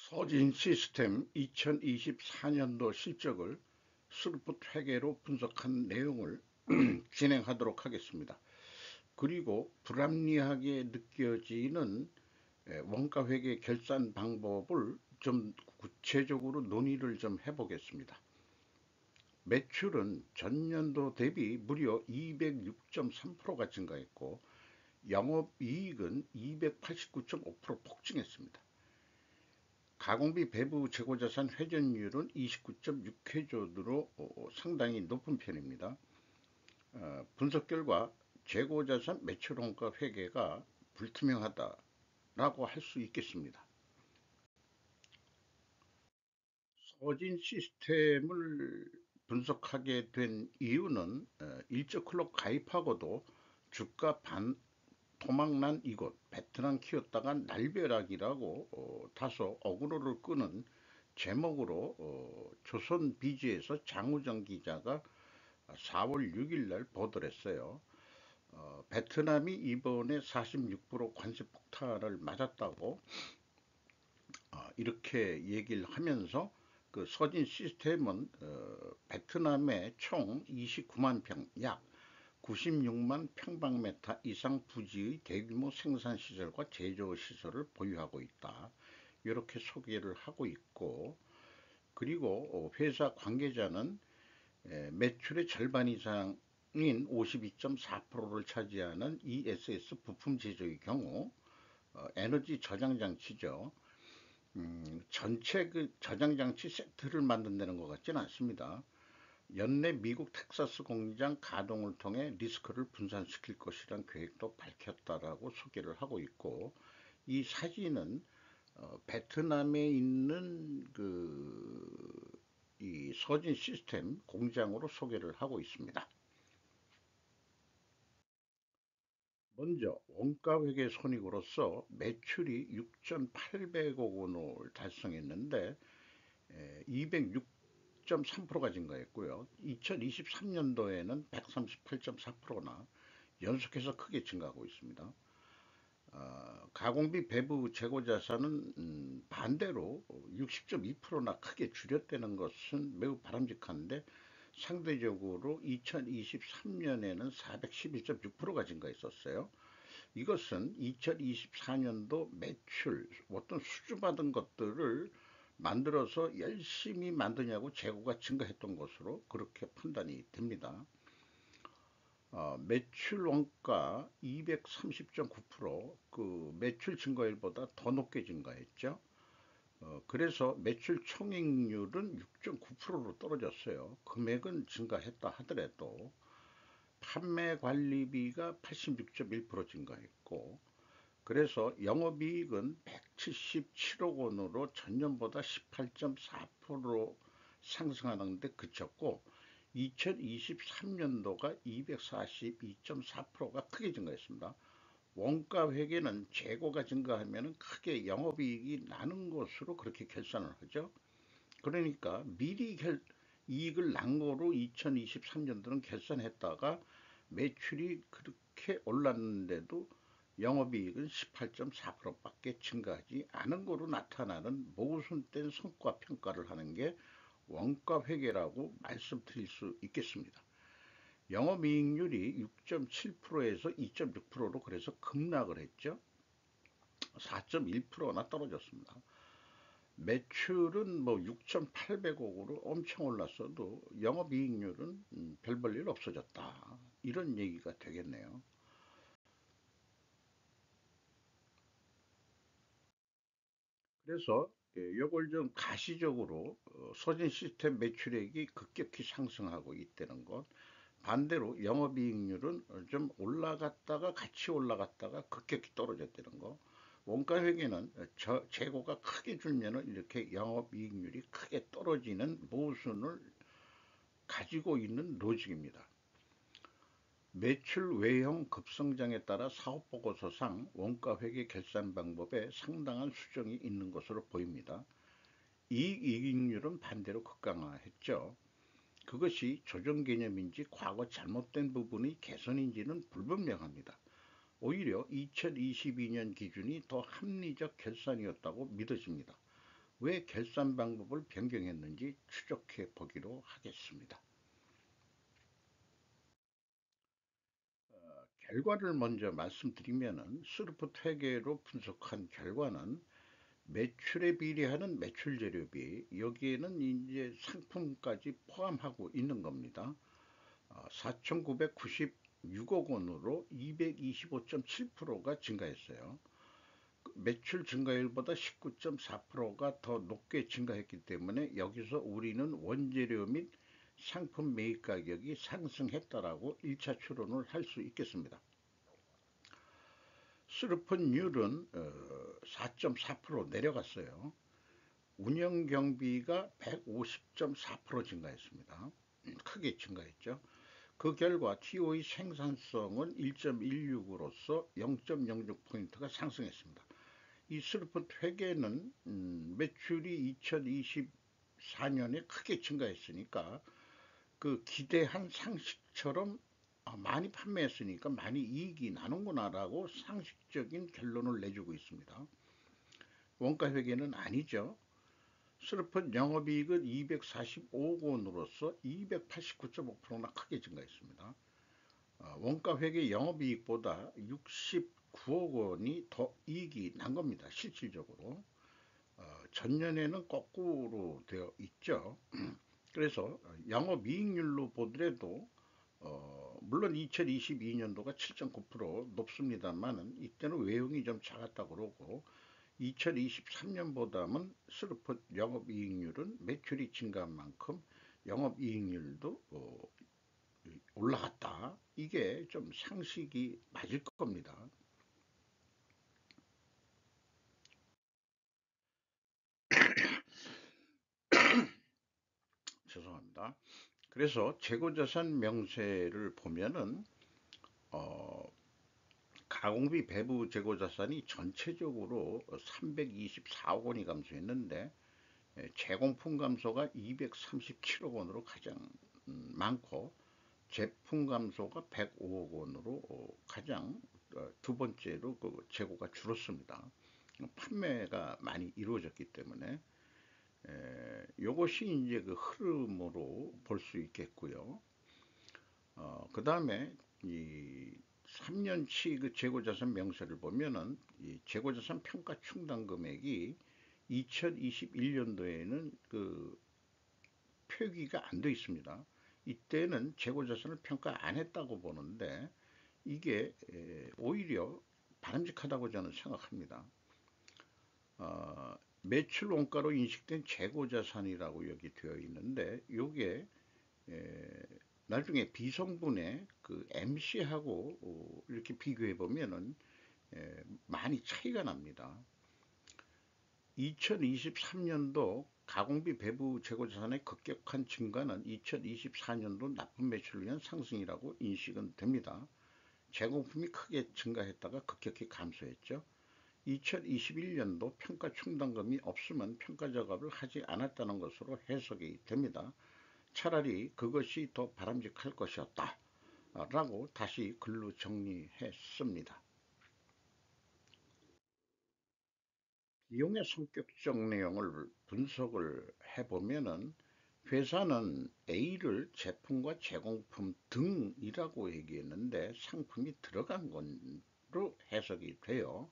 서진 시스템 2024년도 실적을 스루풋 회계로 분석한 내용을 진행하도록 하겠습니다. 그리고 불합리하게 느껴지는 원가 회계 결산 방법을 좀 구체적으로 논의를 좀 해보겠습니다. 매출은 전년도 대비 무려 206.3%가 증가했고 영업이익은 289.5% 폭증했습니다. 가공비 배부 재고자산 회전율은 29.6회조로 상당히 높은 편입니다. 분석 결과 재고자산 매출원가 회계가 불투명하다라고 할 수 있겠습니다. 서진 시스템을 분석하게 된 이유는 일적 클럽 가입하고도 주가 토막난 이곳 베트남 키웠다가 날벼락이라고 다소 어그로를 끄는 제목으로 조선 비즈에서 장우정 기자가 4월 6일 날 보도를 했어요. 베트남이 이번에 46% 관세 폭탄을 맞았다고 이렇게 얘기를 하면서 그 서진 시스템은 베트남의 총 29만 평, 약 96만 평방미터 이상 부지의 대규모 생산시설과 제조시설을 보유하고 있다. 이렇게 소개를 하고 있고, 그리고 회사 관계자는 매출의 절반 이상인 52.4%를 차지하는 ESS 부품 제조의 경우 에너지 저장 장치죠. 전체 그 저장 장치 세트를 만든다는 것 같지는 않습니다. 연내 미국 텍사스 공장 가동을 통해 리스크를 분산시킬 것이란 계획도 밝혔다라고 소개를 하고 있고, 이 사진은 베트남에 있는 이 서진 시스템 공장으로 소개를 하고 있습니다. 먼저 원가회계 손익으로서 매출이 6,800억 원을 달성했는데 206.3%가 증가했고요. 2023년도에는 138.4%나 연속해서 크게 증가하고 있습니다. 가공비 배부 재고자산은 반대로 60.2%나 크게 줄였다는 것은 매우 바람직한데 상대적으로 2023년에는 411.6%가 증가했었어요. 이것은 2024년도 매출, 어떤 수주받은 것들을 만들어서 열심히 만드냐고 재고가 증가했던 것으로 그렇게 판단이 됩니다. 매출 원가 230.9%, 그 매출 증가율보다 더 높게 증가했죠. 그래서 매출 총익률은 6.9%로 떨어졌어요. 금액은 증가했다 하더라도 판매 관리비가 86.1% 증가했고, 그래서 영업이익은 177억 원으로 전년보다 18.4% 상승하는데 그쳤고, 2023년도가 242.4%가 크게 증가했습니다. 원가 회계는 재고가 증가하면 크게 영업이익이 나는 것으로 그렇게 결산을 하죠. 그러니까 미리 이익을 난 거로 2023년도는 결산했다가 매출이 그렇게 올랐는데도 영업이익은 18.4%밖에 증가하지 않은 거로 나타나는 모순된 성과 평가를 하는 게 원가 회계라고 말씀드릴 수 있겠습니다. 영업이익률이 6.7%에서 2.6%로 그래서 급락을 했죠. 4.1%나 떨어졌습니다. 매출은 뭐 6,800억으로 엄청 올랐어도 영업이익률은 별 볼 일 없어졌다. 이런 얘기가 되겠네요. 그래서 이걸 좀 가시적으로 서진 시스템 매출액이 급격히 상승하고 있다는 것, 반대로 영업이익률은 좀 올라갔다가 같이 올라갔다가 급격히 떨어졌다는 거. 원가 회계는 재고가 크게 줄면은 이렇게 영업이익률이 크게 떨어지는 모순을 가지고 있는 로직입니다. 매출 외형 급성장에 따라 사업보고서상 원가회계 결산 방법에 상당한 수정이 있는 것으로 보입니다. 이익이익률은 반대로 극강화했죠. 그것이 조정 개념인지 과거 잘못된 부분의 개선인지는 불분명합니다. 오히려 2022년 기준이 더 합리적 결산이었다고 믿어집니다. 왜 결산 방법을 변경했는지 추적해 보기로 하겠습니다. 결과를 먼저 말씀드리면은 스루프 회계로 분석한 결과는 매출에 비례하는 매출 재료비, 여기에는 이제 상품까지 포함하고 있는 겁니다. 4,996억 원으로 225.7%가 증가했어요. 매출 증가율보다 19.4%가 더 높게 증가했기 때문에 여기서 우리는 원재료 및 상품 매입 가격이 상승했다라고 1차 추론을 할 수 있겠습니다. 수르폰율은 4.4% 내려갔어요. 운영 경비가 150.4% 증가했습니다. 크게 증가했죠. 그 결과 TO의 생산성은 1.16으로서 0.06포인트가 상승했습니다. 이 스루폰 회계는 매출이 2024년에 크게 증가했으니까 그 기대한 상식처럼 많이 판매했으니까 많이 이익이 나는구나라고 상식적인 결론을 내주고 있습니다. 원가 회계는 아니죠. 슬픈 영업이익은 245억 원으로서 289.5%나 크게 증가했습니다. 원가 회계 영업이익보다 69억 원이 더 이익이 난 겁니다. 실질적으로. 전년에는 거꾸로 되어 있죠. 그래서 영업이익률로 보더라도 물론 2022년도가 7.9% 높습니다만은 이때는 외형이 좀 작았다 그러고 2023년보다는 슬픈 영업이익률은 매출이 증가한 만큼 영업이익률도 올라갔다. 이게 좀 상식이 맞을 겁니다. 죄송합니다. 그래서 재고자산 명세를 보면은 어, 가공비 배부 재고자산이 전체적으로 324억 원이 감소했는데 제공품 감소가 237억 원으로 가장 많고 제품 감소가 105억 원으로 가장 두 번째로 그 재고가 줄었습니다. 판매가 많이 이루어졌기 때문에 이것이 이제 그 흐름으로 볼 수 있겠고요. 그 다음에 이 3년치 그 재고자산 명세를 보면은 이 재고자산 평가 충당 금액이 2021년도에는 그 표기가 안 돼 있습니다. 이때는 재고자산을 평가 안 했다고 보는데 이게 오히려 바람직하다고 저는 생각합니다. 매출 원가로 인식된 재고자산이라고 여기 되어 있는데 이게 나중에 비성분의 그 MC하고 이렇게 비교해 보면은 많이 차이가 납니다. 2023년도 가공비 배부 재고자산의 급격한 증가는 2024년도 납품 매출을 위한 상승이라고 인식은 됩니다. 재공품이 크게 증가했다가 급격히 감소했죠. 2021년도 평가 충당금이 없으면 평가 작업을 하지 않았다는 것으로 해석이 됩니다. 차라리 그것이 더 바람직할 것이었다 라고 다시 글로 정리했습니다. 비용의 성격적 내용을 분석을 해보면은 회사는 A를 제품과 제공품 등이라고 얘기했는데 상품이 들어간 걸로 해석이 돼요.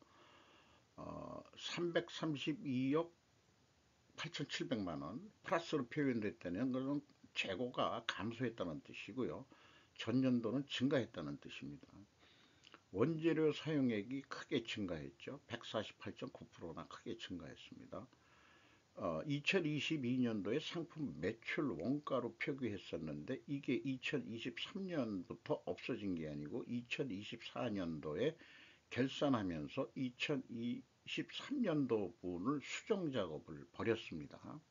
332억 8,700만 원 플러스로 표현됐다는 것은 재고가 감소했다는 뜻이고요. 전년도는 증가했다는 뜻입니다. 원재료 사용액이 크게 증가했죠. 148.9%나 크게 증가했습니다. 2022년도에 상품 매출 원가로 표기했었는데 이게 2023년부터 없어진 게 아니고 2024년도에 결산하면서 2023년도 분을 수정 작업을 벌였습니다.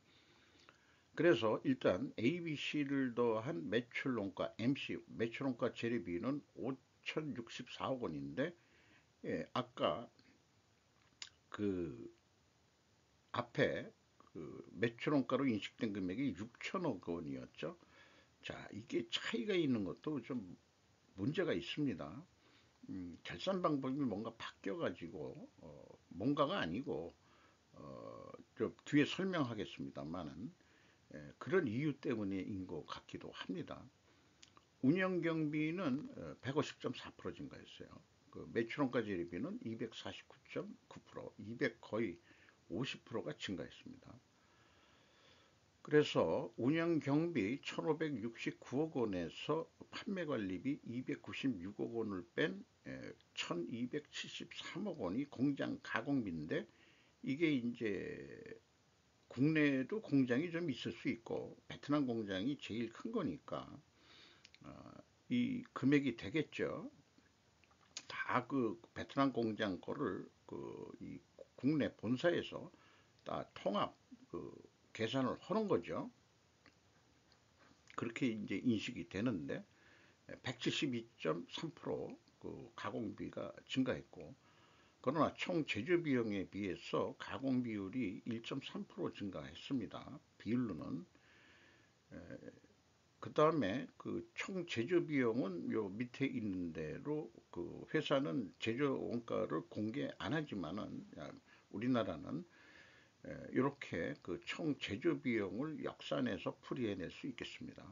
그래서 일단 ABC를 더한 매출원가 MC 매출원가 재료비는 5,064억 원인데 아까 그 앞에 그 매출원가로 인식된 금액이 6천억 원이었죠. 자, 이게 차이가 있는 것도 좀 문제가 있습니다. 결산 방법이 뭔가 바뀌어가지고 뭔가가 아니고 좀 뒤에 설명하겠습니다만은 그런 이유 때문인 것 같기도 합니다. 운영 경비는 150.4% 증가했어요. 그 매출원가 재료비는 249.9%, 200 거의 50%가 증가했습니다. 그래서 운영 경비 1,569억 원에서 판매 관리비 296억 원을 뺀 1,273억 원이 공장 가공비인데, 이게 이제 국내에도 공장이 좀 있을 수 있고 베트남 공장이 제일 큰 거니까 이 금액이 되겠죠. 다 그 베트남 공장 거를 이 국내 본사에서 다 통합 계산을 하는 거죠. 그렇게 이제 인식이 되는데 172.3% 가공비가 증가했고, 그러나 총 제조 비용에 비해서 가공 비율이 1.3% 증가했습니다. 비율로는. 그 다음에 그 총 제조 비용은 요 밑에 있는 대로 그 회사는 제조 원가를 공개 안 하지만은 우리나라는 이렇게 그 총 제조 비용을 역산해서 풀이해낼 수 있겠습니다.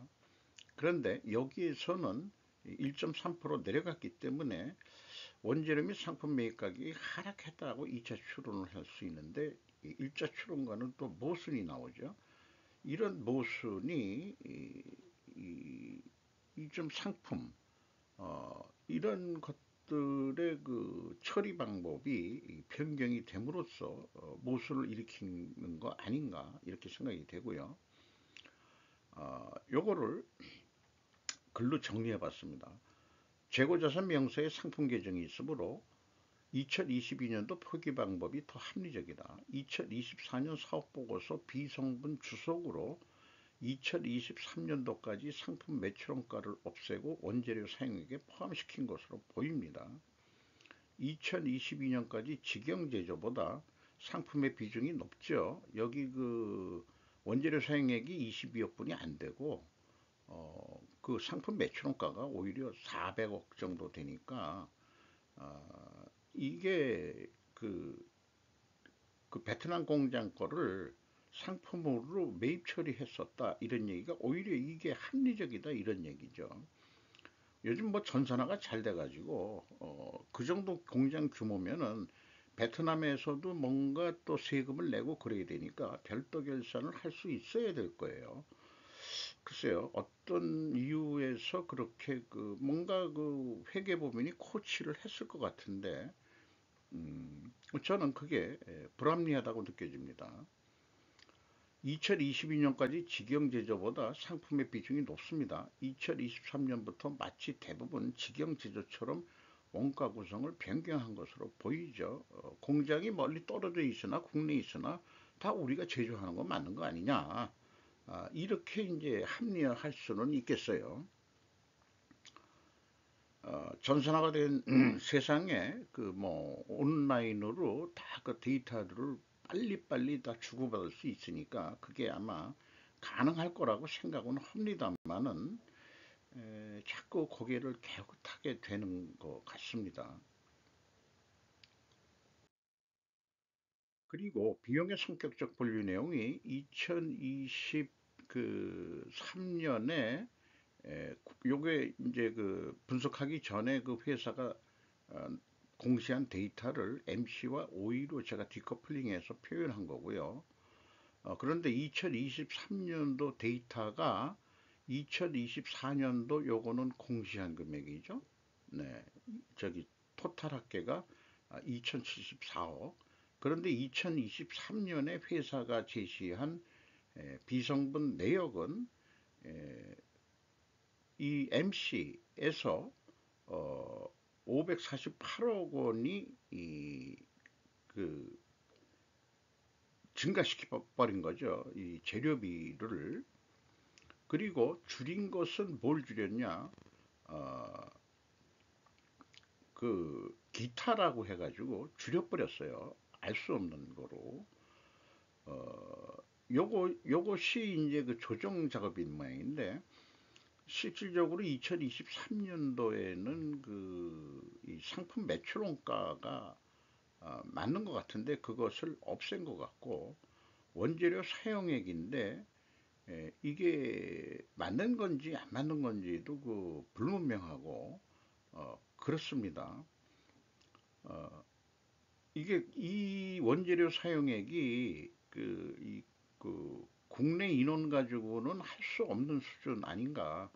그런데 여기에서는 1.3% 내려갔기 때문에 원재료 및 상품 매입 가격이 하락했다고 2차 추론을 할 수 있는데, 1차 추론과는 또 모순이 나오죠. 이런 모순이 이 좀 상품 이런 것들의 그 처리 방법이 변경이 됨으로써 모순을 일으키는 거 아닌가 이렇게 생각이 되고요. 요거를 글로 정리해 봤습니다. 재고자산 명세의 상품 계정이 있으므로 2022년도 표기 방법이 더 합리적이다. 2024년 사업보고서 비성분 주석으로 2023년도까지 상품 매출원가를 없애고 원재료 사용액에 포함시킨 것으로 보입니다. 2022년까지 직영제조보다 상품의 비중이 높죠. 여기 그 원재료 사용액이 22억 분이 안 되고 그 상품 매출원가가 오히려 400억 정도 되니까 이게 그 베트남 공장 거를 상품으로 매입 처리했었다 이런 얘기가 오히려 이게 합리적이다 이런 얘기죠. 요즘 뭐 전산화가 잘 돼가지고 그 정도 공장 규모면은 베트남에서도 뭔가 또 세금을 내고 그래야 되니까 별도 결산을 할 수 있어야 될 거예요. 글쎄요, 어떤 이유에서 그렇게 그 뭔가 그 회계법인이 코치를 했을 것 같은데, 저는 그게 불합리하다고 느껴집니다. 2022년까지 직영제조보다 상품의 비중이 높습니다. 2023년부터 마치 대부분 직영제조처럼 원가 구성을 변경한 것으로 보이죠. 공장이 멀리 떨어져 있으나 국내에 있으나 다 우리가 제조하는 거 맞는 거 아니냐. 이렇게 이제 합리화할 수는 있겠어요. 전산화가 된 세상에 그 뭐 온라인으로 다 그 데이터들을 빨리빨리 다 주고받을 수 있으니까 그게 아마 가능할 거라고 생각은 합니다만은 자꾸 고개를 갸웃하게 되는 것 같습니다. 그리고 비용의 성격적 분류 내용이 2023년에 요게 이제 그 분석하기 전에 그 회사가 어, 공시한 데이터를 MC와 OE로 제가 디커플링해서 표현한 거고요. 그런데 2023년도 데이터가 2024년도 요거는 공시한 금액이죠. 네, 저기 토탈 합계가 2074억. 그런데 2023년에 회사가 제시한 비성분 내역은 이 MC에서 548억 원이 그 증가시켜 버린 거죠. 이 재료비를. 그리고 줄인 것은 뭘 줄였냐? 어, 그 기타라고 해가지고 줄여버렸어요. 알 수 없는 거로. 요것이 이제 그 조정 작업인 모양인데, 실질적으로 2023년도에는 그 이 상품 매출 원가가 맞는 것 같은데 그것을 없앤 것 같고, 원재료 사용액인데 이게 맞는 건지 안 맞는 건지도 그 불분명하고 그렇습니다. 어, 이게 이 원재료 사용액이 그 국내 인원 가지고는 할 수 없는 수준 아닌가,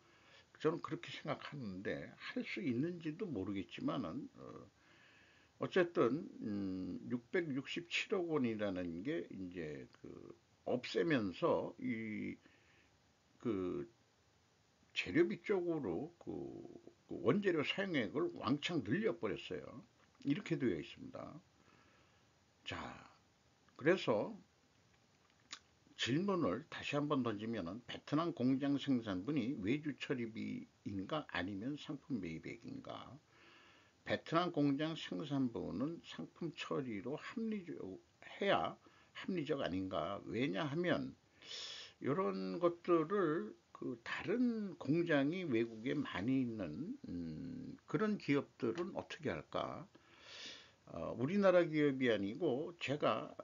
저는 그렇게 생각하는데, 할 수 있는지도 모르겠지만은 어쨌든 667억 원이라는 게 이제 그 없애면서 이 그 재료비 쪽으로 그 원재료 사용액을 왕창 늘려버렸어요. 이렇게 되어 있습니다. 자, 그래서 질문을 다시 한번 던지면은, 베트남 공장 생산분이 외주 처리비인가 아니면 상품 매입액인가? 베트남 공장 생산부는 상품 처리로 해야 합리적 아닌가? 왜냐하면 이런 것들을 그 다른 공장이 외국에 많이 있는 그런 기업들은 어떻게 할까? 우리나라 기업이 아니고 제가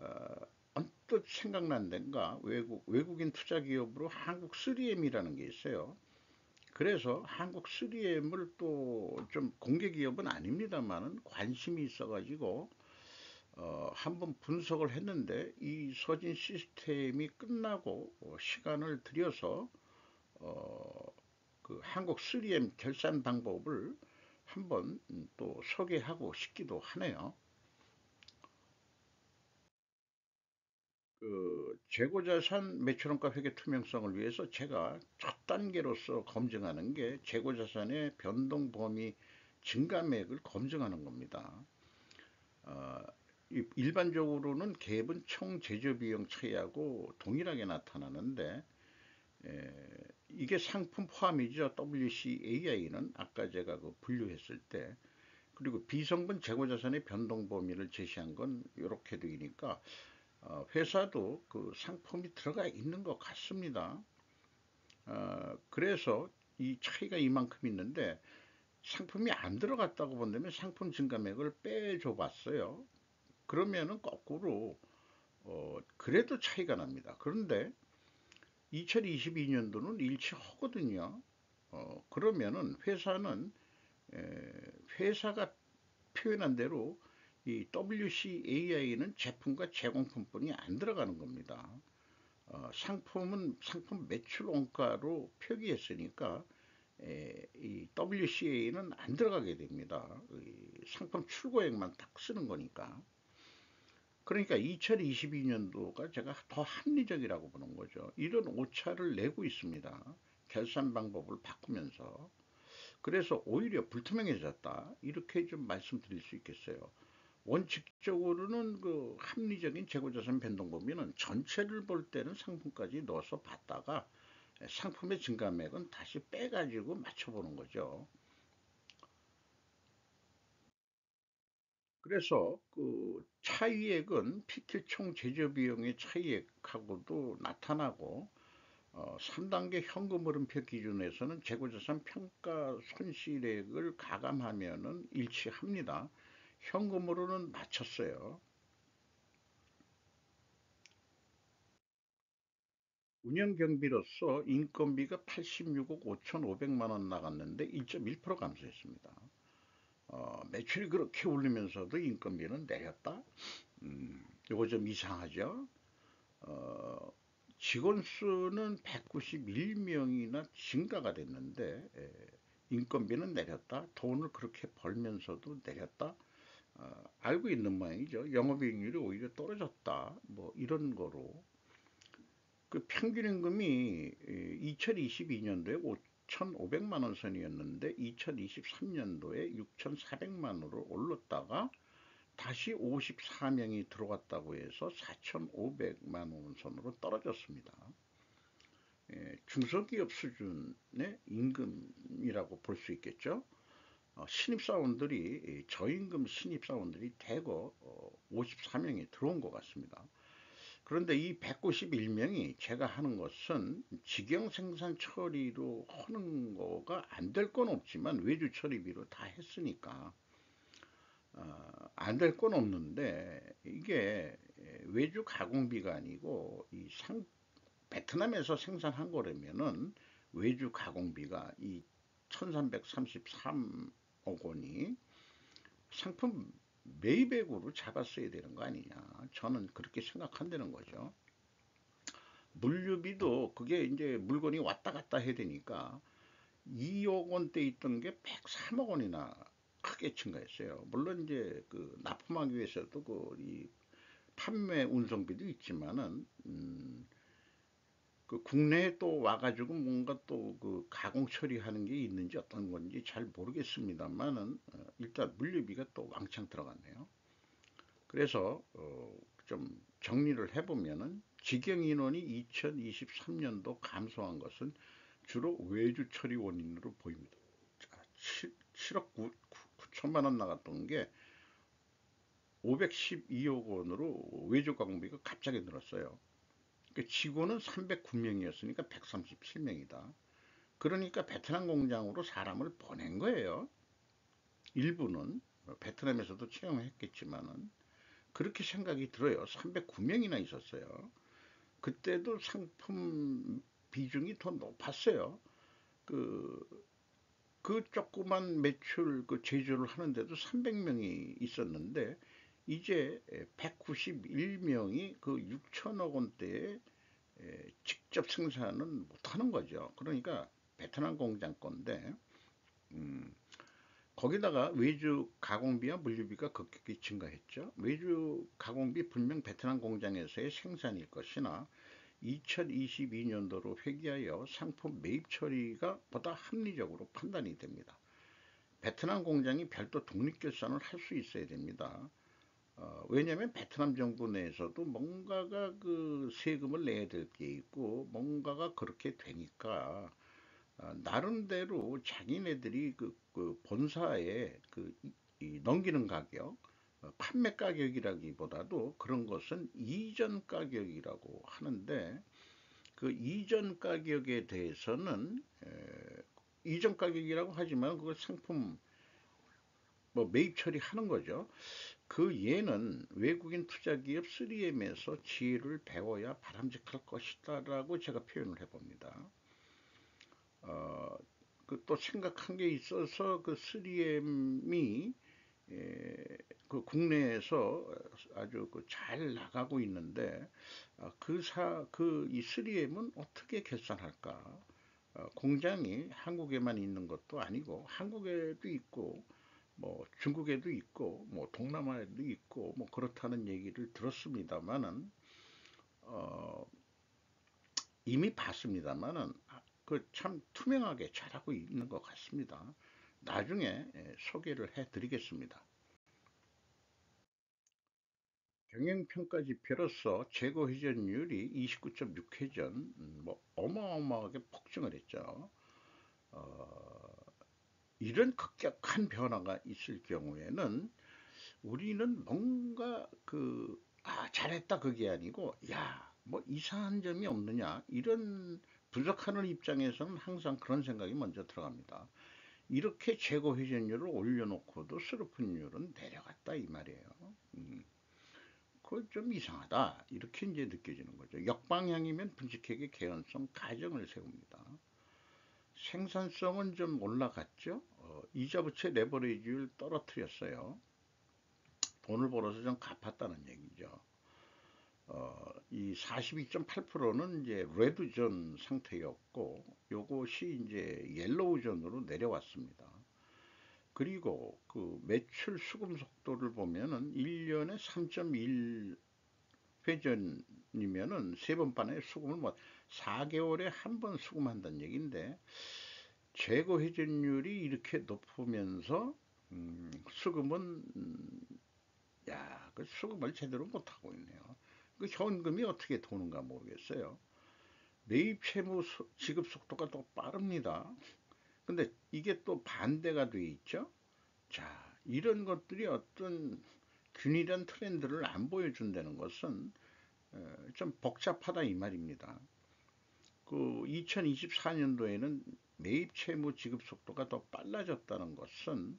언뜻 생각난 데가 외국인 투자 기업으로 한국 3M이라는 게 있어요. 그래서 한국 3M을 또 좀 공개 기업은 아닙니다만은 관심이 있어가지고 한번 분석을 했는데, 이 서진 시스템이 끝나고 시간을 들여서 어, 그 한국 3M 결산 방법을 한번 또 소개하고 싶기도 하네요. 그 재고자산 매출원가 회계 투명성을 위해서 제가 첫 단계로서 검증하는 게 재고자산의 변동 범위 증가맥을 검증하는 겁니다. 어, 일반적으로는 갭은 총 제조 비용 차이하고 동일하게 나타나는데, 이게 상품 포함이죠. WCAI는 아까 제가 그 분류했을 때, 그리고 비성분 재고자산의 변동 범위를 제시한 건 이렇게 되니까 회사도 그 상품이 들어가 있는 것 같습니다. 그래서 이 차이가 이만큼 있는데, 상품이 안 들어갔다고 본다면 상품 증가액을 빼줘 봤어요. 그러면은 거꾸로 그래도 차이가 납니다. 그런데 2022년도는 일치하거든요. 그러면은 회사가 표현한 대로 이 WCAI는 제품과 제공품뿐이 안 들어가는 겁니다. 상품은 상품 매출 원가로 표기했으니까 이 WCA는 안 들어가게 됩니다. 상품 출고액만 딱 쓰는 거니까. 그러니까 2022년도가 제가 더 합리적이라고 보는 거죠. 이런 오차를 내고 있습니다. 결산 방법을 바꾸면서. 그래서 오히려 불투명해졌다, 이렇게 좀 말씀드릴 수 있겠어요. 원칙적으로는 그 합리적인 재고자산 변동 범위는 전체를 볼 때는 상품까지 넣어서 봤다가 상품의 증감액은 다시 빼가지고 맞춰보는 거죠. 그래서 그 차이액은 PQ 총 제조 비용의 차이액하고도 나타나고, 3단계 현금 흐름표 기준에서는 재고자산 평가 손실액을 가감하면은 일치합니다. 현금으로는 맞췄어요. 운영 경비로서 인건비가 86억 5,500만 원 나갔는데 1.1% 감소했습니다. 매출이 그렇게 오르면서도 인건비는 내렸다? 이거 좀 이상하죠? 어, 직원 수는 191명이나 증가가 됐는데 인건비는 내렸다? 돈을 그렇게 벌면서도 내렸다? 알고 있는 모양이죠. 영업이익률이 오히려 떨어졌다. 뭐 이런 거로. 그 평균 임금이 2022년도에 5,500만 원 선이었는데 2023년도에 6,400만 원으로 올랐다가 다시 54명이 들어왔다고 해서 4,500만 원 선으로 떨어졌습니다. 중소기업 수준의 임금이라고 볼 수 있겠죠. 신입사원들이 저임금 신입사원들이 대거 54명이 들어온 것 같습니다. 그런데 이 191명이 제가 하는 것은 직영 생산 처리로 하는 거가 안 될 건 없지만 외주 처리비로 다 했으니까 안 될 건 없는데 이게 외주 가공비가 아니고 베트남에서 생산한 거라면은 외주 가공비가 이 1333억 원이 상품 매입액으로 잡았어야 되는 거 아니냐. 저는 그렇게 생각한다는 거죠. 물류비도 그게 이제 물건이 왔다 갔다 해야 되니까 2억 원대 있던 게 103억 원이나 크게 증가했어요. 물론 이제 그 납품하기 위해서도 이 판매 운송비도 있지만은 그 국내에 또 와가지고 뭔가 또 그 가공 처리하는 게 있는지 어떤 건지 잘 모르겠습니다만은 일단 물류비가 또 왕창 들어갔네요. 그래서 좀 정리를 해보면은 직영 인원이 2023년도 감소한 것은 주로 외주 처리 원인으로 보입니다. 7억 9천만 원 나갔던 게 512억 원으로 외주 가공비가 갑자기 늘었어요. 그러니까 직원은 309명이었으니까 137명이다. 그러니까 베트남 공장으로 사람을 보낸 거예요. 일부는 베트남에서도 채용했겠지만은 그렇게 생각이 들어요. 309명이나 있었어요. 그때도 상품 비중이 더 높았어요. 그, 그 조그만 매출 그 제조를 하는데도 300명이 있었는데 이제 191명이 그 6천억 원대에 직접 생산은 못하는 거죠. 그러니까 베트남 공장 건데 거기다가 외주 가공비와 물류비가 급격히 증가했죠. 외주 가공비 분명 베트남 공장에서의 생산일 것이나 2022년도로 회귀하여 상품 매입 처리가 보다 합리적으로 판단이 됩니다. 베트남 공장이 별도 독립결산을 할 수 있어야 됩니다. 왜냐하면 베트남 정부 내에서도 뭔가가 그 세금을 내야 될 게 있고 뭔가가 그렇게 되니까 나름대로 자기네들이 그 본사에 이 넘기는 가격, 판매 가격이라기보다도 그런 것은 이전 가격이라고 하는데 그 이전 가격에 대해서는 이전 가격이라고 하지만 그걸 상품 뭐 매입 처리하는 거죠. 그 예는 외국인 투자기업 3M에서 지혜를 배워야 바람직할 것이다라고 제가 표현을 해봅니다. 어, 그또 생각한 게 있어서 그 3M이 그 국내에서 아주 그잘 나가고 있는데 이 3M은 어떻게 결산할까? 공장이 한국에만 있는 것도 아니고 한국에도 있고 뭐 중국에도 있고 뭐 동남아에도 있고 뭐 그렇다는 얘기를 들었습니다만은 어, 이미 봤습니다만은 그 참 투명하게 잘하고 있는 것 같습니다. 나중에 소개를 해드리겠습니다. 경영평가 지표로서 재고 회전율이 29.6회전 뭐 어마어마하게 폭증을 했죠. 어, 이런 급격한 변화가 있을 경우에는 우리는 뭔가 잘했다 그게 아니고 야 뭐 이상한 점이 없느냐 이런 분석하는 입장에서는 항상 그런 생각이 먼저 들어갑니다. 이렇게 재고 회전율을 올려놓고도 스루픈율은 내려갔다 이 말이에요. 그건 좀 이상하다 이렇게 이제 느껴지는 거죠. 역방향이면 분식회계 개연성 가정을 세웁니다. 생산성은 좀 올라갔죠. 이자 부채 레버리지율 떨어뜨렸어요. 돈을 벌어서 좀 갚았다는 얘기죠. 이 42.8%는 이제 레드존 상태였고, 요것이 이제 옐로우존으로 내려왔습니다. 그리고 그 매출 수금 속도를 보면은 1년에 3.1 회전이면은 세 번 반의 수금을 뭐 4개월에 한 번 수금한다는 얘기인데 재고 회전율이 이렇게 높으면서 수금은 그 수금을 제대로 못하고 있네요. 그 현금이 어떻게 도는가 모르겠어요. 매입 채무 지급 속도가 더 빠릅니다. 근데 이게 또 반대가 돼 있죠. 자, 이런 것들이 어떤 균일한 트렌드를 안 보여준다는 것은 좀 복잡하다 이 말입니다. 그 2024년도에는 매입 채무 지급 속도가 더 빨라졌다는 것은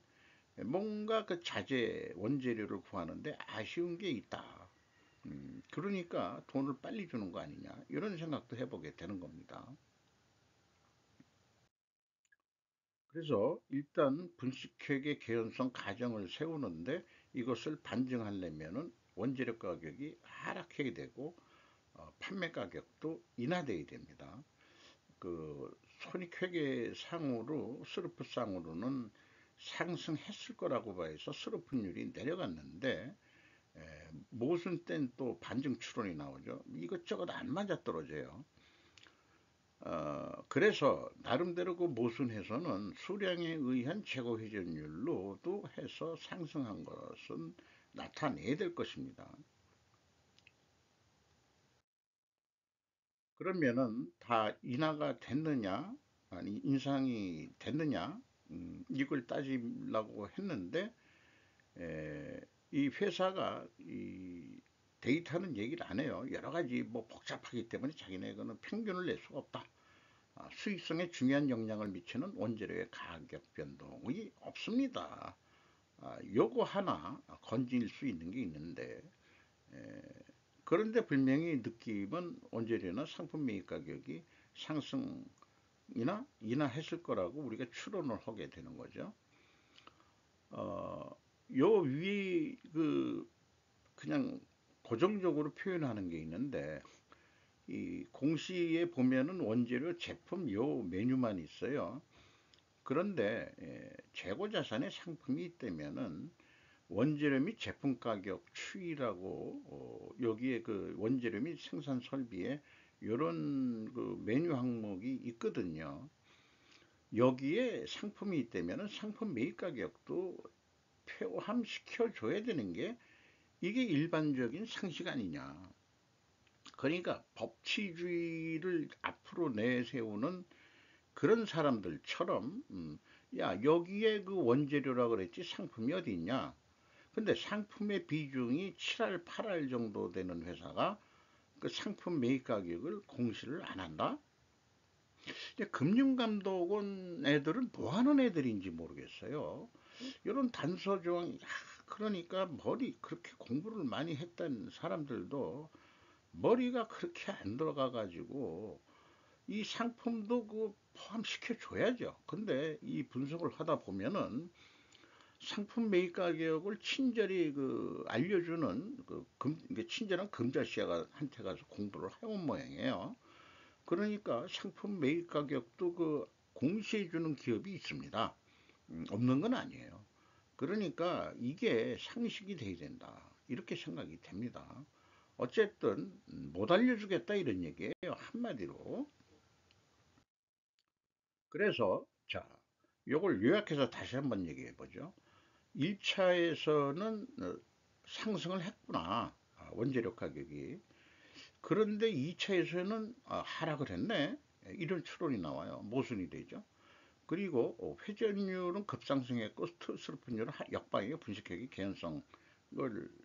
뭔가 그 자재 원재료를 구하는데 아쉬운 게 있다. 그러니까 돈을 빨리 주는 거 아니냐 이런 생각도 해보게 되는 겁니다. 그래서 일단 분식회계 개연성 가정을 세우는데 이것을 반증하려면은 원재료 가격이 하락해야 되고 판매 가격도 인하돼야 됩니다. 그 손익회계상으로 스루프상으로는 상승했을 거라고 봐서 스루프율이 내려갔는데 모순 땐 또 반증 추론이 나오죠. 이것저것 안 맞아떨어져요. 그래서 나름대로 그 모순에서는 수량에 의한 재고 회전율로도 해서 상승한 것은 나타내야 될 것입니다. 그러면은 다 인하가 됐느냐, 아니 인상이 됐느냐, 이걸 따지려고 했는데 이 회사가 이 데이터는 얘기를 안 해요. 여러 가지 뭐 복잡하기 때문에 자기네는 평균을 낼 수가 없다. 수익성에 중요한 영향을 미치는 원재료의 가격 변동이 없습니다. 요거 하나 건질 수 있는 게 있는데 그런데 분명히 느낌은 원재료나 상품 매입 가격이 상승이나 인하했을 거라고 우리가 추론을 하게 되는 거죠. 어, 요 위에 그냥 고정적으로 표현하는 게 있는데 이 공시에 보면은 원재료 제품 요 메뉴만 있어요. 그런데 재고 자산의 상품이 있다면은 원재료 및 제품 가격 추이라고 여기에 그 원재료 및 생산 설비에 이런 그 메뉴 항목이 있거든요. 여기에 상품이 있다면은 상품 매입 가격도 포함시켜 줘야 되는 게 이게 일반적인 상식 아니냐. 그러니까 법치주의를 앞으로 내세우는 그런 사람들처럼 야 여기에 그 원재료라 그랬지 상품이 어디 있냐. 근데 상품의 비중이 7할 8할 정도 되는 회사가 그 상품 매입 가격을 공시를 안 한다. 이제 금융감독원 애들은 뭐 하는 애들인지 모르겠어요. 이런 단서 조항, 그러니까 머리 그렇게 공부를 많이 했던 사람들도 머리가 그렇게 안 들어가 가지고 이 상품도 그 포함시켜 줘야죠. 근데 이 분석을 하다 보면은 상품 매입 가격을 친절히 그 알려주는 이게 친절한 금자씨가 한테 가서 공부를 해온 모양이에요. 그러니까 상품 매입 가격도 그 공시해 주는 기업이 있습니다. 없는 건 아니에요. 그러니까 이게 상식이 돼야 된다. 이렇게 생각이 됩니다. 어쨌든 못 알려주겠다 이런 얘기예요. 한마디로. 그래서 자, 요걸 요약해서 다시 한번 얘기해 보죠. 1차에서는 상승을 했구나. 원재료 가격이. 그런데 2차에서는 하락을 했네. 이런 추론이 나와요. 모순이 되죠. 그리고 회전율은 급상승했고 스루픈율은 역방향의 분식회계 개연성을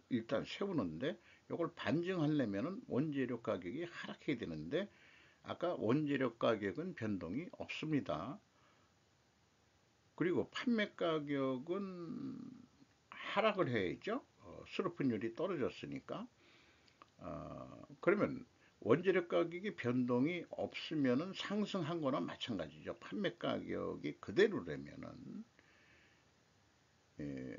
일단 세우는데 이걸 반증하려면 원재료 가격이 하락해야 되는데 아까 원재료 가격은 변동이 없습니다. 그리고 판매 가격은 하락을 해야죠. 수루픈율이 떨어졌으니까. 그러면 원재료 가격이 변동이 없으면은 상승한 거나 마찬가지죠. 판매 가격이 그대로라면은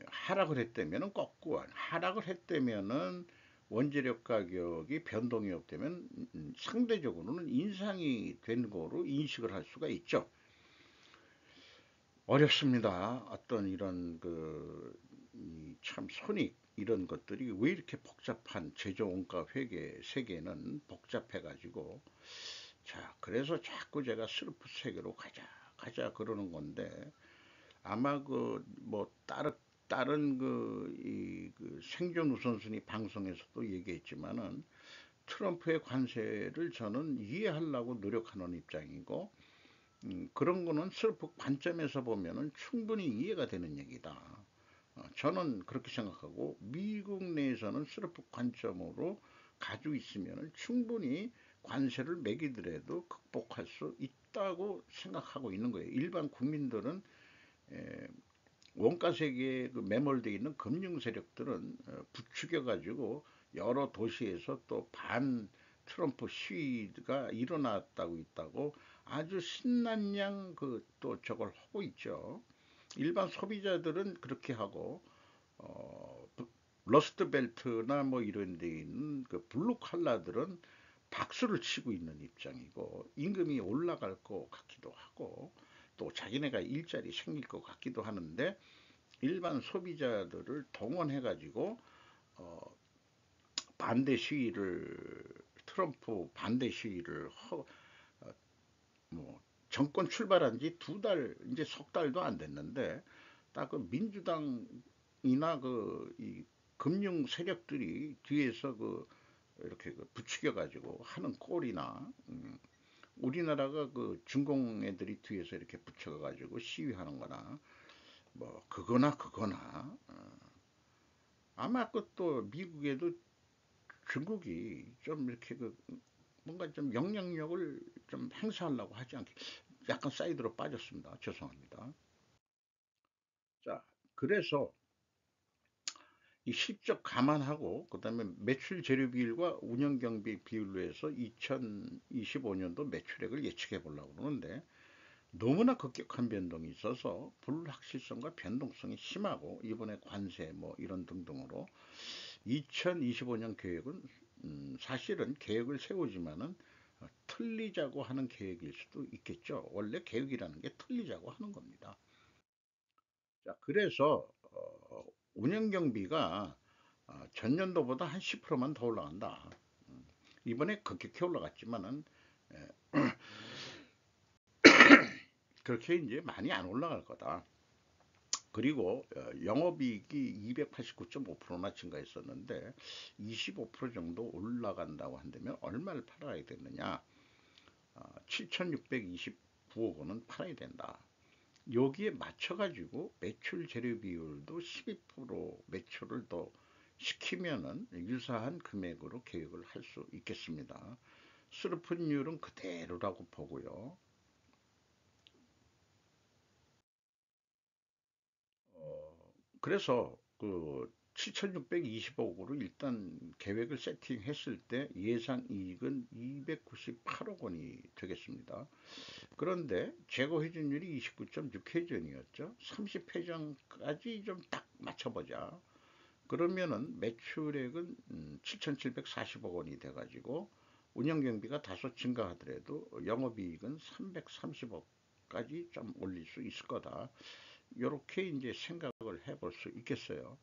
하락을 했다면은 거꾸로 하락을 했다면은 원재료 가격이 변동이 없다면 상대적으로는 인상이 된 거로 인식을 할 수가 있죠. 어렵습니다. 어떤 이런 참 손익 이런 것들이 왜 이렇게 복잡한 제조원가 회계 세계는 복잡해 가지고 자 그래서 자꾸 제가 슬프 세계로 가자 가자 그러는 건데 아마 그 뭐 다른 그 생존 우선순위 방송에서도 얘기했지만은 트럼프의 관세를 저는 이해하려고 노력하는 입장이고 그런 거는 슬프 관점에서 보면은 충분히 이해가 되는 얘기다. 저는 그렇게 생각하고 미국 내에서는 슬프 관점으로 가지고 있으면 충분히 관세를 매기더라도 극복할 수 있다고 생각하고 있는 거예요. 일반 국민들은 원가 세계에 그 매몰되어 있는 금융 세력들은 부추겨 가지고 여러 도시에서 또 반 트럼프 시위가 일어났다고 있다고 아주 신난 양 그 또 저걸 하고 있죠. 일반 소비자들은 그렇게 하고 어, 러스트 벨트나 뭐 이런 데 있는 그 블루 칼라들은 박수를 치고 있는 입장이고 임금이 올라갈 것 같기도 하고 또 자기네가 일자리 생길 것 같기도 하는데 일반 소비자들을 동원해 가지고 어, 반대 시위를 트럼프 반대 시위를 뭐 정권 출발한 지 두 달 이제 석 달도 안 됐는데 딱 그 민주당이나 그 이 금융 세력들이 뒤에서 그 이렇게 그 부추겨 가지고 하는 꼴이나 우리나라가 그 중공 애들이 뒤에서 이렇게 붙여 가지고 시위하는 거나 뭐 그거나 아마 그 또 미국에도 중국이 좀 이렇게 그 뭔가 좀 영향력을 좀 행사하려고 하지 않게 약간 사이드로 빠졌습니다. 죄송합니다. 자, 그래서 이 실적 감안하고 그다음에 매출 재료 비율과 운영 경비 비율로 해서 2025년도 매출액을 예측해 보려고 그러는데 너무나 급격한 변동이 있어서 불확실성과 변동성이 심하고 이번에 관세 뭐 이런 등등으로 2025년 계획은 사실은 계획을 세우지만은 틀리자고 하는 계획일 수도 있겠죠. 원래 계획이라는 게 틀리자고 하는 겁니다. 자, 그래서 운영 경비가 전년도보다 한 10%만 더 올라간다. 이번에 급격히 올라갔지만은 그렇게 이제 많이 안 올라갈 거다. 그리고 영업이익이 289.5%나 증가했었는데 25% 정도 올라간다고 한다면 얼마를 팔아야 되느냐? 7,629억 원은 팔아야 된다. 여기에 맞춰가지고 매출 재료 비율도 12% 매출을 더 시키면은 유사한 금액으로 계획을 할 수 있겠습니다. 수르픈율은 그대로라고 보고요. 그래서 그 7,620억으로 일단 계획을 세팅했을 때 예상 이익은 298억 원이 되겠습니다. 그런데 재고 회전율이 29.6회전이었죠. 30회전까지 좀 딱 맞춰보자. 그러면은 매출액은 7,740억 원이 돼가지고 운영경비가 다소 증가하더라도 영업이익은 330억까지 좀 올릴 수 있을 거다. 이렇게 이제 생각을 해볼 수 있겠어요.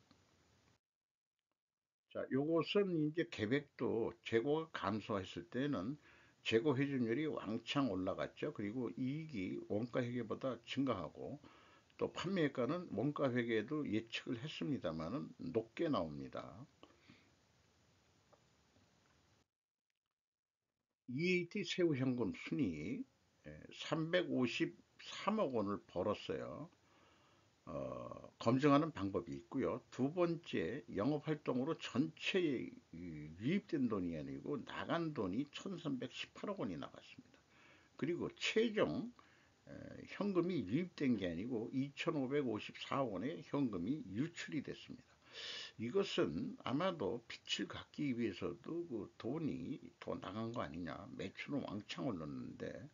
자, 요것은 이제 계획도 재고가 감소했을 때는 재고 회전율이 왕창 올라갔죠. 그리고 이익이 원가 회계보다 증가하고 또 판매가는 원가 회계에도 예측을 했습니다만은 높게 나옵니다. EAT 세후 현금 순이익 353억 원을 벌었어요. 검증하는 방법이 있고요. 두 번째, 영업활동으로 전체 유입된 돈이 아니고 나간 돈이 1318억 원이 나갔습니다. 그리고 최종 현금이 유입된 게 아니고 2554억 원의 현금이 유출이 됐습니다. 이것은 아마도 빚을 갚기 위해서도 그 돈이 더 나간 거 아니냐. 매출은 왕창 올랐는데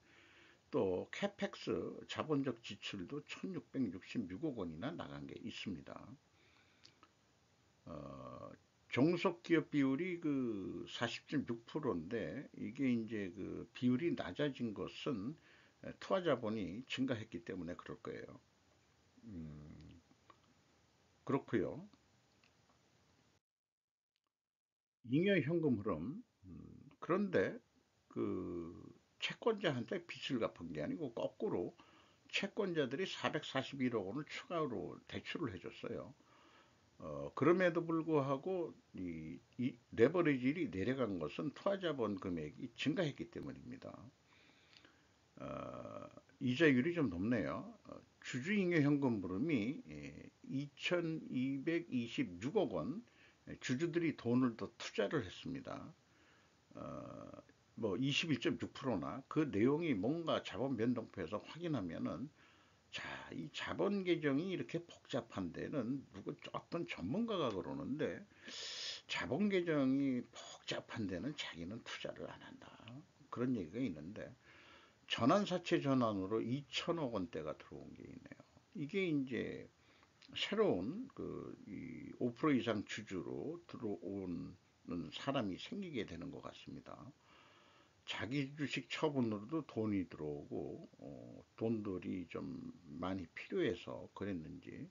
또 캐펙스 자본적 지출도 1666억 원이나 나간 게 있습니다. 어, 종속기업 비율이 그 40.6%인데 이게 이제 그 비율이 낮아진 것은 투하 자본이 증가했기 때문에 그럴 거예요. 음, 그렇고요. 잉여 현금 흐름. 그런데 그 채권자한테 빚을 갚은 게 아니고 거꾸로 채권자들이 441억 원을 추가로 대출을 해줬어요. 그럼에도 불구하고 이 레버리지를 내려간 것은 투하자본 금액이 증가했기 때문입니다. 어, 이자율이 좀 높네요. 주주잉여 현금 흐름이 2,226억 원 주주들이 돈을 더 투자를 했습니다. 어, 뭐 21.6%나 그 내용이 뭔가 자본 변동표에서 확인하면은 자, 이 자본 계정이 이렇게 복잡한 데는 어떤 전문가가 그러는데 자본 계정이 복잡한 데는 자기는 투자를 안 한다. 그런 얘기가 있는데 전환사채 전환으로 2천억 원대가 들어온 게 있네요. 이게 이제 새로운 이5% 이상 주주로 들어오는 사람이 생기게 되는 것 같습니다. 자기 주식 처분으로도 돈이 들어오고 돈들이 좀 많이 필요해서 그랬는지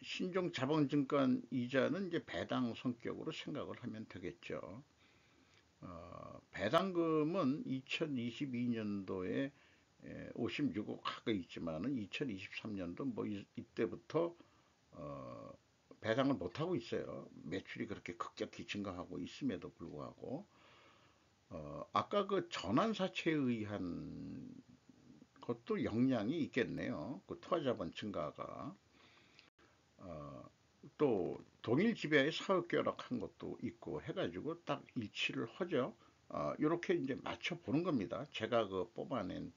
신종 자본증권 이자는 이제 배당 성격으로 생각을 하면 되겠죠. 배당금은 2022년도에 56억 가까이 있지만은 2023년도 뭐 이때부터 어, 배당을 못 하고 있어요. 매출이 그렇게 급격히 증가하고 있음에도 불구하고 아까 그 전환사채에 의한 것도 영향이 있겠네요. 그 투자자본 증가가 어, 또 동일 지배의 사업 결합한 것도 있고 해가지고 딱 일치를 하죠. 이렇게 이제 맞춰 보는 겁니다. 제가 그 뽑아낸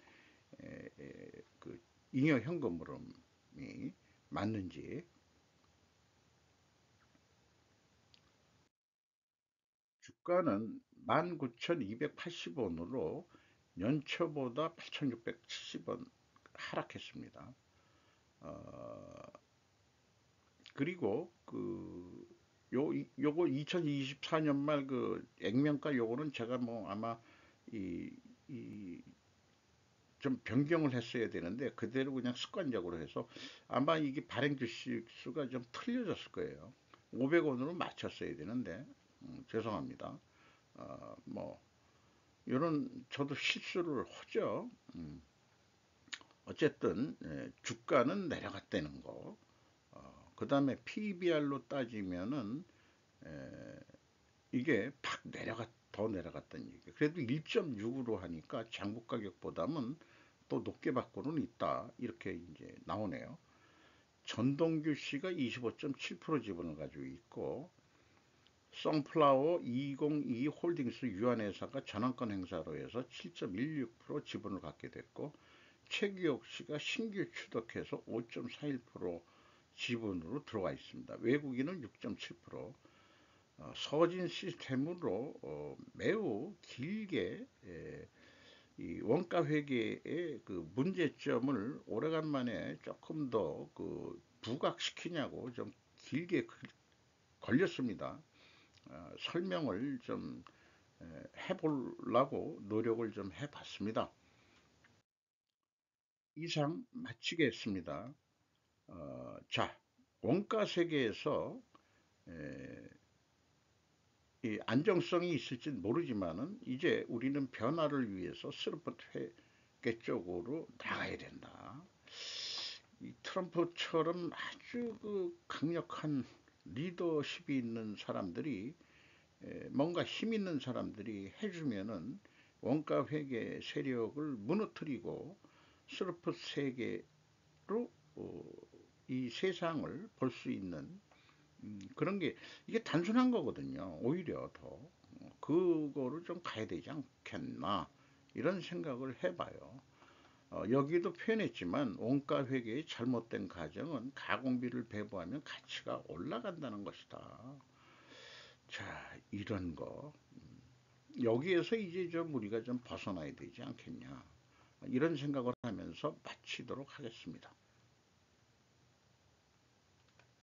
그 잉여 현금 흐름이 맞는지. 주가는 19,280원으로 연초보다 8,670원 하락했습니다. 어, 그리고 요거 2024년 말 그 액면가 요거는 제가 뭐 아마 이, 이 좀 변경을 했어야 되는데 그대로 그냥 습관적으로 해서 아마 이게 발행 주식 수가 좀 틀려졌을 거예요. 500원으로 맞췄어야 되는데 죄송합니다. 뭐 이런 저도 실수를 하죠. 어쨌든 주가는 내려갔다는 거. 그 다음에 PBR로 따지면은 이게 팍 더 내려갔다는 얘기. 그래도 1.6으로 하니까 장부 가격보다는 또 높게 받고는 있다. 이렇게 이제 나오네요. 전동규 씨가 25.7% 지분을 가지고 있고 선플라워 2022 홀딩스 유한회사가 전환권 행사로 해서 7.16% 지분을 갖게 됐고 최규혁 씨가 신규 추덕해서 5.41% 지분으로 들어와 있습니다. 외국인은 6.7%. 서진 시스템으로 매우 길게 이 원가 회계의 그 문제점을 오래간만에 조금 더 부각시키냐고 좀 길게 걸렸습니다. 설명을 좀 해보려고 노력을 좀 해봤습니다. 이상 마치겠습니다. 자, 원가 세계에서 이 안정성이 있을진 모르지만은 이제 우리는 변화를 위해서 스로프트 회계 쪽으로 나가야 된다. 이 트럼프처럼 아주 강력한 리더십이 있는 사람들이 뭔가 힘 있는 사람들이 해주면은 원가 회계 세력을 무너뜨리고 스로프 세계로 이 세상을 볼 수 있는 그런 게 이게 단순한 거거든요. 오히려 더 그거를 좀 가야 되지 않겠나 이런 생각을 해봐요. 여기도 표현했지만 원가 회계의 잘못된 가정은 가공비를 배부하면 가치가 올라간다는 것이다. 자, 이런 거 여기에서 이제 좀 우리가 좀 벗어나야 되지 않겠냐 이런 생각을 하면서 마치도록 하겠습니다.